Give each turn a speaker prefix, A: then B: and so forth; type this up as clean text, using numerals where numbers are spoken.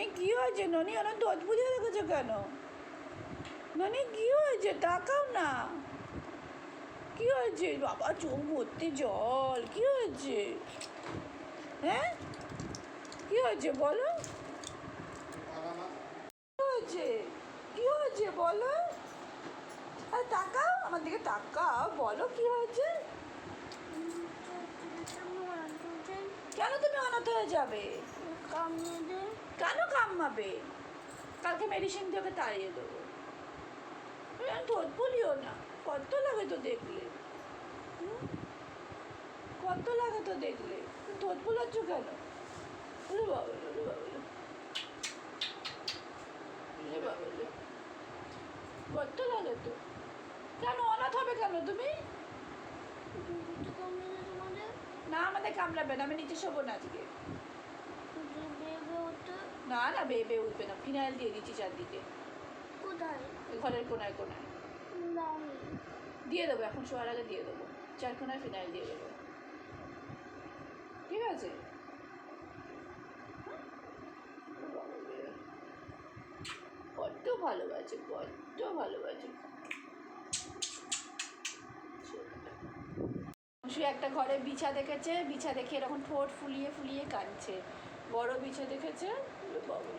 A: ননি কি হয়েছে? ননি অনেক দোষ বুঝে রেখেছো কেন? ননি কি হয়েছে? তাকাও না। কি হয়েছে? বাবা চোখ ভর্তি জল। কি হয়েছে? হ্যাঁ, কি হয়েছে বলো? কি হয়েছে? কি হয়েছে বলো? আর তাকাও, আমার দিকে তাকাও, বলো কি হয়েছে? কেন তুমি অনাথ হয়ে যাবে? কেন কামাবে? কালকে মেডিসিন দিয়ে ওকে তাড়িয়ে দেবো। ঠোঁট বলিও না। কত লাগে তো দেখলে, কত লাগে তো দেখলে, ঠোঁট বোলাচ্ছ কেন? ওরে বাবা, ওরে বাবা, ওরে বাবা, কত লাগে তো। কেন অনাথ হবে কেন তুমি? না, আমাদের কামড়াবে না, আমি নিচে শোবো না আজকে। না না, বেয়ে উঠবে না, ফিনাইল দিয়ে দিচ্ছি চারদিকে।
B: কোথায়?
A: ঘরের কোনায় কোনায় দিয়ে দেবো, এখন শোয়ার আগে দিয়ে দেবো, চার কোনায় ফিনাইল দিয়ে দেবো, ঠিক আছে? বড্ড ভালোবাসে, বড্ড ভালোবাসে। অংশু একটা ঘরে বিছা দেখেছে, বিছা দেখে এরকম ঠোঁট ফুলিয়ে ফুলিয়ে কাঁদছে। বড় বিছা দেখেছে, বাবা